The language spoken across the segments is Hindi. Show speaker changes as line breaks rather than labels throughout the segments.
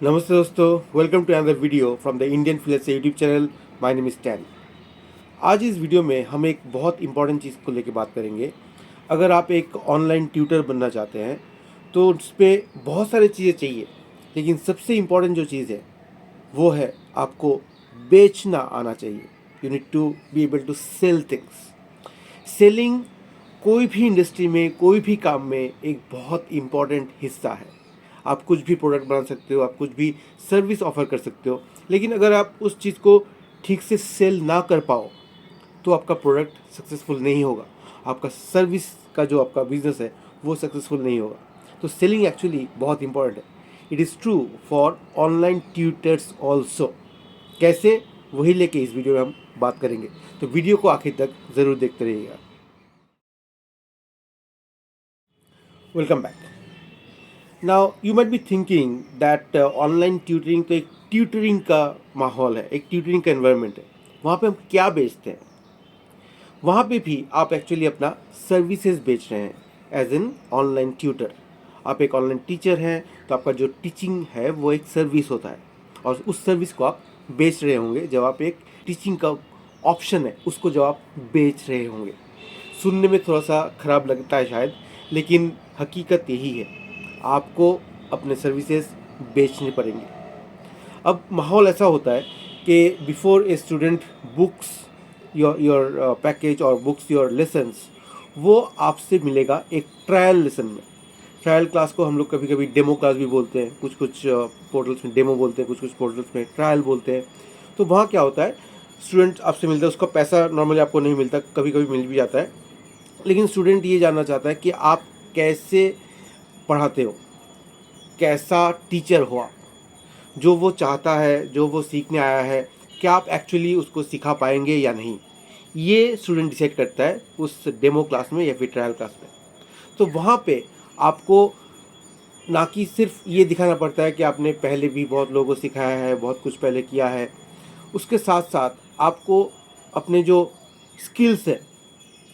नमस्ते दोस्तों, welcome to another video from the Indian freelancer YouTube channel. My name is Tan. आज इस वीडियो में हम एक बहुत इंपॉर्टेंट चीज़ को लेकर बात करेंगे। अगर आप एक ऑनलाइन ट्यूटर बनना चाहते हैं तो उस पर बहुत सारी चीज़ें चाहिए, लेकिन सबसे इम्पॉर्टेंट जो चीज़ है वो है आपको बेचना आना चाहिए। You need to be able to sell things. Selling कोई भी इंडस्ट्री में, कोई भी काम में एक बहुत इम्पॉर्टेंट हिस्सा है। आप कुछ भी प्रोडक्ट बना सकते हो, आप कुछ भी सर्विस ऑफर कर सकते हो, लेकिन अगर आप उस चीज़ को ठीक से सेल ना कर पाओ तो आपका प्रोडक्ट सक्सेसफुल नहीं होगा, आपका सर्विस का जो आपका बिजनेस है वो सक्सेसफुल नहीं होगा। तो सेलिंग एक्चुअली बहुत इंपॉर्टेंट है। It is true for online tutors also. कैसे, वही लेके इस वीडियो में हम बात करेंगे, तो वीडियो को आखिर तक ज़रूर देखते रहिएगा। Welcome back. Now you might be thinking that online tutoring तो एक ट्यूटरिंग का माहौल है, एक ट्यूटरिंग का एनवायरनमेंट है। वहाँ पे हम क्या बेचते हैं? वहाँ पे भी आप एक्चुअली अपना सर्विसेज बेच रहे हैं एज एन ऑनलाइन ट्यूटर। आप एक ऑनलाइन टीचर हैं तो आपका जो टीचिंग है वो एक सर्विस होता है, और उस सर्विस को आप बेच रहे होंगे जब आप एक टीचिंग का ऑप्शन है उसको जब आप बेच रहे होंगे। सुनने में थोड़ा सा ख़राब लगता है शायद, लेकिन हकीकत यही है। आपको अपने सर्विसेज बेचने पड़ेंगे। अब माहौल ऐसा होता है कि before a student books your package और बुक्स योर लेसन्स, वो आपसे मिलेगा एक ट्रायल लेसन में। ट्रायल क्लास को हम लोग कभी कभी डेमो क्लास भी बोलते हैं, कुछ कुछ पोर्टल्स में डेमो बोलते हैं, कुछ कुछ पोर्टल्स में ट्रायल बोलते हैं। तो वहाँ क्या होता है, स्टूडेंट आपसे मिलता है, उसका पैसा नॉर्मली आपको नहीं मिलता, कभी कभी मिल भी जाता है, लेकिन स्टूडेंट ये जानना चाहता है कि आप कैसे पढ़ाते हो, कैसा टीचर हो आप। जो वो चाहता है, जो वो सीखने आया है, क्या आप एक्चुअली उसको सिखा पाएंगे या नहीं, ये स्टूडेंट डिसाइड करता है उस डेमो क्लास में या फिर ट्रायल क्लास में। तो वहाँ पे आपको ना कि सिर्फ ये दिखाना पड़ता है कि आपने पहले भी बहुत लोगों को सिखाया है, बहुत कुछ पहले किया है, उसके साथ साथ आपको अपने जो स्किल्स है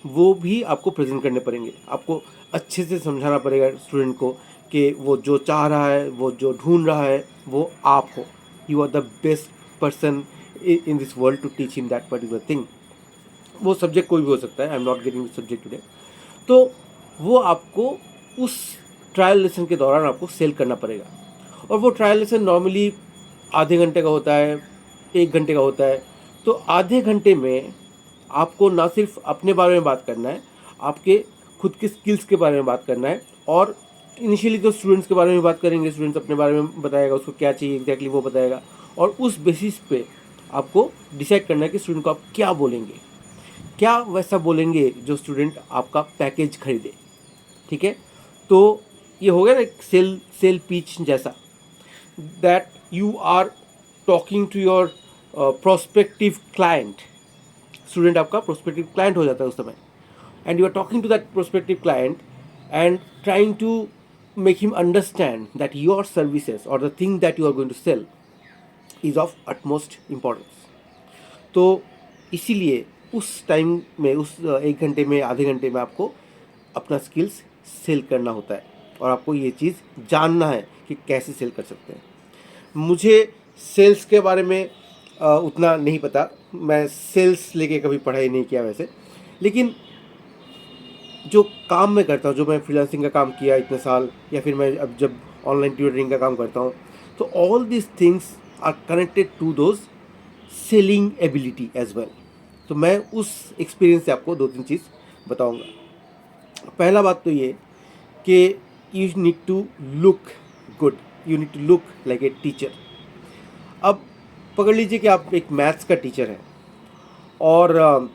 वो भी आपको प्रेजेंट करने पड़ेंगे। आपको अच्छे से समझाना पड़ेगा स्टूडेंट को कि वो जो चाह रहा है, वो जो ढूंढ रहा है, वो आप हो। You are the best person in this world to teach him that particular thing. वो सब्जेक्ट कोई भी हो सकता है, I am not getting this subject today. तो वो आपको उस ट्रायल लेसन के दौरान आपको सेल करना पड़ेगा। और वो ट्रायल लेसन नॉर्मली आधे घंटे का होता है, 1 घंटे का होता है। तो आधे घंटे में आपको ना सिर्फ अपने बारे में बात करना है, आपके खुद के स्किल्स के बारे में बात करना है। और इनिशियली तो स्टूडेंट्स के बारे में बात करेंगे, स्टूडेंट्स अपने बारे में बताएगा, उसको क्या चाहिए एग्जैक्टली वो बताएगा, और उस बेसिस पे आपको डिसाइड करना है कि स्टूडेंट को आप क्या बोलेंगे, क्या वैसा बोलेंगे जो स्टूडेंट आपका पैकेज खरीदे। ठीक है? तो ये हो गया ना एक सेल सेल पिच जैसा, that you are talking to your prospective client. Student आपका प्रोस्पेक्टिव क्लाइंट हो जाता है उस समय, and you are talking to that prospective client and trying to make him understand that your services और the thing that you are going to sell is of utmost importance. तो इसीलिए उस टाइम में, उस 1 घंटे में, आधे घंटे में आपको अपना स्किल्स सेल करना होता है, और आपको ये चीज़ जानना है कि कैसे सेल कर सकते हैं। मुझे सेल्स के बारे में उतना नहीं पता, मैं सेल्स लेके कभी पढ़ाई नहीं किया वैसे, लेकिन जो काम मैं करता हूँ, जो मैं फ्रीलांसिंग का काम किया इतने साल, या फिर मैं अब जब ऑनलाइन ट्यूटरिंग का काम करता हूँ, तो all this things are connected to those selling ability as well. तो मैं उस एक्सपीरियंस से आपको 2-3 चीज़ बताऊंगा। पहला बात तो ये कि you need to look good, you need to look like a teacher. अब पकड़ लीजिए कि आप एक मैथ्स का टीचर हैं, और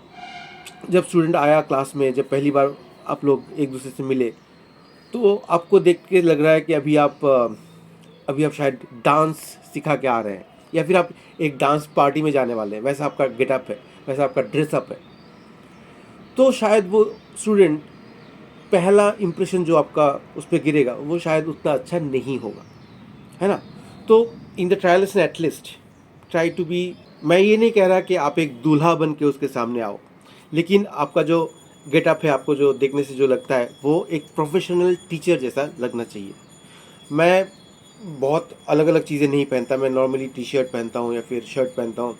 जब स्टूडेंट आया क्लास में, जब पहली बार आप लोग एक दूसरे से मिले, तो आपको देख के लग रहा है कि अभी आप शायद डांस सिखा के आ रहे हैं, या फिर आप एक डांस पार्टी में जाने वाले हैं, वैसा आपका गेटअप है, वैसा आपका ड्रेसअप है। तो शायद वो स्टूडेंट, पहला इम्प्रेशन जो आपका उस पर गिरेगा वो शायद उतना अच्छा नहीं होगा, है ना? तो in the trial lesson at least try to be, मैं ये नहीं कह रहा कि आप एक दूल्हा बन के उसके सामने आओ, लेकिन आपका जो गेटअप है, आपको जो देखने से जो लगता है वो एक प्रोफेशनल टीचर जैसा लगना चाहिए। मैं बहुत अलग अलग चीज़ें नहीं पहनता, मैं नॉर्मली टी शर्ट पहनता हूँ या फिर शर्ट पहनता हूँ।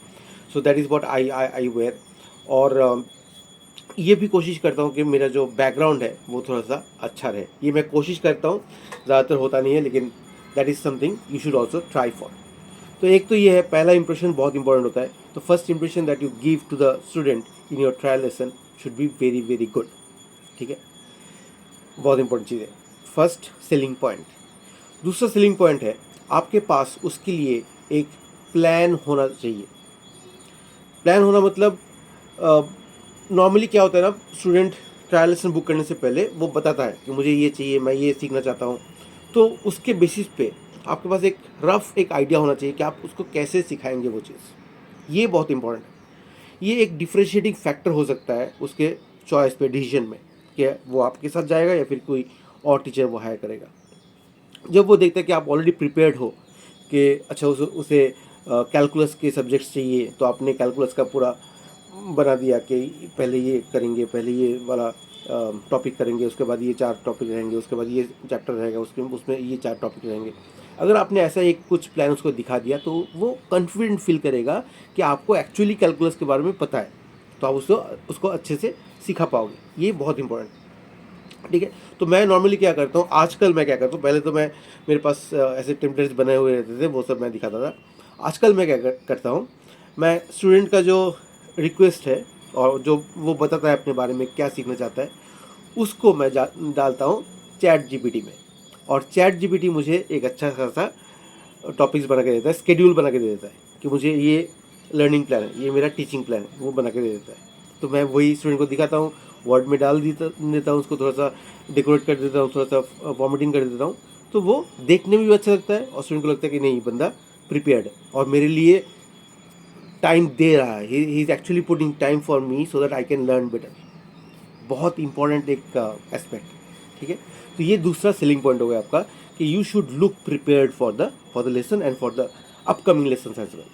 So that is what I wear. और ये भी कोशिश करता हूँ कि मेरा जो बैकग्राउंड है वो थोड़ा सा अच्छा रहे। ये मैं कोशिश करता हूँ, ज़्यादातर होता नहीं है, लेकिन that is something you should also try for. तो एक तो ये है, पहला इंप्रेशन बहुत इंपॉर्टेंट होता है। तो first impression that you give to the student in your trial lesson should be very very good. ठीक है, बहुत इंपॉर्टेंट चीज़ है। First selling point. दूसरा सेलिंग पॉइंट है, आपके पास उसके लिए एक प्लान होना चाहिए। प्लान होना मतलब नॉर्मली क्या होता है ना, स्टूडेंट ट्रायल लेसन बुक करने से पहले वो बताता है कि मुझे ये चाहिए, मैं ये सीखना चाहता हूँ। तो उसके बेसिस पे आपके पास एक रफ एक आइडिया होना चाहिए कि आप उसको कैसे सिखाएंगे वो चीज़। ये बहुत इंपॉर्टेंट है। ये एक डिफ्रेंशिएटिंग फैक्टर हो सकता है उसके चॉइस पे, डिसीजन में, कि वो आपके साथ जाएगा या फिर कोई और टीचर वो हायर करेगा। जब वो देखता है कि आप ऑलरेडी प्रिपेयर्ड हो कि अच्छा उसे कैलकुलस के सब्जेक्ट्स चाहिए, तो आपने कैलकुलस का पूरा बना दिया कि पहले ये करेंगे, पहले ये वाला टॉपिक करेंगे, उसके बाद ये 4 टॉपिक रहेंगे, उसके बाद ये चैप्टर रहेगा, उसके उसमें ये 4 टॉपिक रहेंगे। अगर आपने ऐसा एक कुछ प्लान उसको दिखा दिया तो वो कॉन्फिडेंट फील करेगा कि आपको एक्चुअली कैलकुलस के बारे में पता है, तो आप उसको उसको अच्छे से सिखा पाओगे। ये बहुत इंपॉर्टेंट। ठीक है, तो मैं नॉर्मली क्या करता हूँ, आजकल मैं क्या करता हूँ, पहले तो मैं मेरे पास ऐसे टेम्पलेट्स बने हुए रहते थे, वो सब मैं दिखाता था। आजकल मैं क्या करता हूँ, मैं स्टूडेंट का जो रिक्वेस्ट है और जो वो बताता है अपने बारे में क्या सीखना चाहता है, उसको मैं डालता हूँ चैट जीपीटी में। और चैट जीपीटी मुझे एक अच्छा खासा टॉपिक्स बना के देता है, स्केड्यूल बना के दे देता है कि मुझे ये लर्निंग प्लान है, ये मेरा टीचिंग प्लान है, वो बना के दे देता है। तो मैं वही स्टूडेंट को दिखाता हूँ, वर्ड में डाल देता हूँ, उसको थोड़ा सा डेकोरेट कर देता हूँ, थोड़ा सा फॉर्मेटिंग कर देता हूँ। तो वो देखने में भी अच्छा लगता है और स्टूडेंट को लगता है कि नहीं, बंदा प्रिपेयर्ड है और मेरे लिए टाइम दे रहा है, he is actually putting time for me so that I can learn better. बहुत इंपॉर्टेंट एक एस्पेक्ट। ठीक है, तो ये दूसरा सेलिंग पॉइंट हो गया आपका कि you should look prepared for the lesson and for the upcoming lesson as well.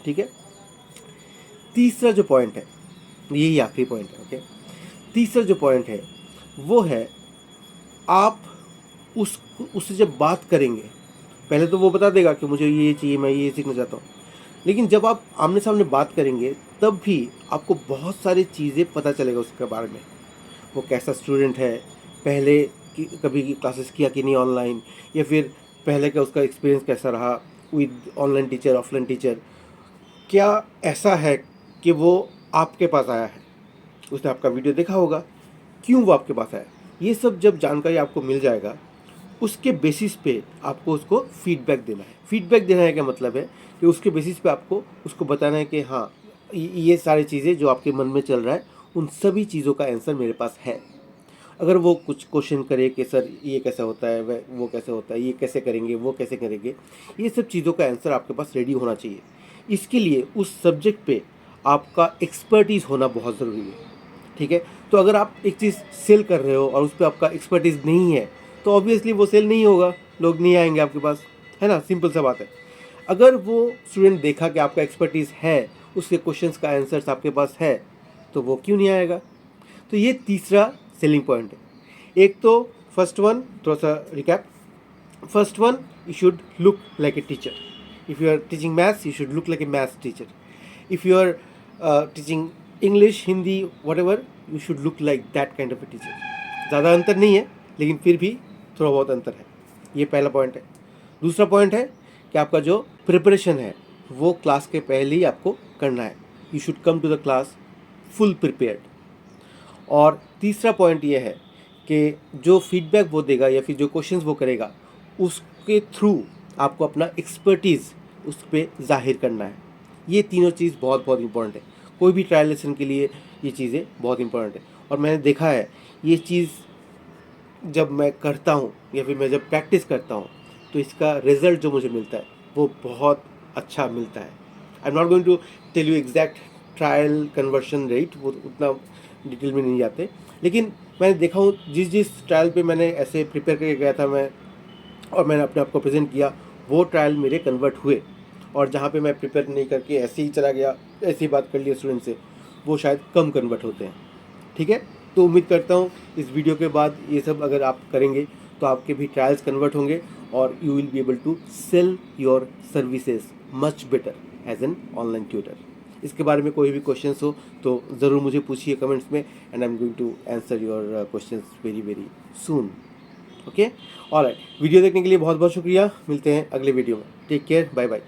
ठीक है, तीसरा जो पॉइंट है, यही आखिरी पॉइंट है। ओके, तीसरा जो पॉइंट है वो है, आप उससे जब बात करेंगे, पहले तो वो बता देगा कि मुझे ये चाहिए, मैं ये सीखना चाहता हूँ, लेकिन जब आप आमने सामने बात करेंगे तब भी आपको बहुत सारी चीज़ें पता चलेगा उसके बारे में। वो कैसा स्टूडेंट है, पहले कभी क्लासेस किया कि नहीं ऑनलाइन, या फिर पहले का उसका एक्सपीरियंस कैसा रहा with online teacher, offline teacher. क्या ऐसा है कि वो आपके पास आया है, उसने आपका वीडियो देखा होगा, क्यों वो आपके पास आया। ये सब जब जानकारी आपको मिल जाएगा, उसके बेसिस पे आपको उसको फीडबैक देना है। फीडबैक देना है क्या मतलब है कि उसके बेसिस पे आपको उसको बताना है कि हाँ, ये सारी चीज़ें जो आपके मन में चल रहा है, उन सभी चीज़ों का आंसर मेरे पास है। अगर वो कुछ क्वेश्चन करे कि सर ये कैसा होता है, वह वो कैसे होता है, ये कैसे करेंगे, वो कैसे करेंगे, ये सब चीज़ों का आंसर आपके पास रेडी होना चाहिए। इसके लिए उस सब्जेक्ट पे आपका एक्सपर्टीज़ होना बहुत ज़रूरी है। ठीक है, तो अगर आप एक चीज़ सेल कर रहे हो और उस पर आपका एक्सपर्टीज़ नहीं है, तो ऑब्वियसली वो सेल नहीं होगा, लोग नहीं आएंगे आपके पास, है ना, सिंपल सा बात है। अगर वो स्टूडेंट देखा कि आपका एक्सपर्टीज़ है, उसके क्वेश्चंस का आंसर्स आपके पास है, तो वो क्यों नहीं आएगा। तो ये तीसरा सेलिंग पॉइंट है। एक तो फर्स्ट वन, थोड़ा सा recap. First one, you should look like a teacher. If you are teaching maths, you should look like a maths teacher. If you are teaching English, Hindi, whatever, you should look like that kind of a teacher. ज़्यादा अंतर नहीं है, लेकिन फिर भी थोड़ा बहुत अंतर है। ये पहला पॉइंट है। दूसरा पॉइंट है कि आपका जो प्रिपरेशन है वो क्लास के पहले ही आपको करना है। You should come to the class full prepared. और तीसरा पॉइंट ये है कि जो फीडबैक वो देगा या फिर जो क्वेश्चंस वो करेगा, उसके थ्रू आपको अपना एक्सपर्टीज़ उस पर जाहिर करना है। ये तीनों चीज़ बहुत बहुत इंपॉर्टेंट है। कोई भी ट्रायल लेसन के लिए ये चीज़ें बहुत इंपॉर्टेंट है। और मैंने देखा है ये चीज़ जब मैं करता हूँ या फिर मैं जब प्रैक्टिस करता हूँ, तो इसका रिज़ल्ट जो मुझे मिलता है वो बहुत अच्छा मिलता है। I am not going to tell you exact trial conversion rate, वो उतना डिटेल में नहीं जाते, लेकिन मैंने देखा हूँ जिस जिस ट्रायल पे मैंने ऐसे प्रिपेयर करके गया था मैं, और मैंने अपने आप को प्रेजेंट किया, वो ट्रायल मेरे कन्वर्ट हुए। और जहाँ पे मैं प्रिपेयर नहीं करके ऐसे ही चला गया, ऐसी ही बात कर लिया स्टूडेंट से, वो शायद कम कन्वर्ट होते हैं। ठीक है, तो उम्मीद करता हूँ इस वीडियो के बाद ये सब अगर आप करेंगे तो आपके भी ट्रायल्स कन्वर्ट होंगे और you will be able to sell your services much better as an online tutor. इसके बारे में कोई भी क्वेश्चंस हो तो ज़रूर मुझे पूछिए कमेंट्स में, and I am going to answer your questions very very soon. Okay, alright, video देखने के लिए बहुत बहुत शुक्रिया। मिलते हैं अगले वीडियो में। Take care, bye bye.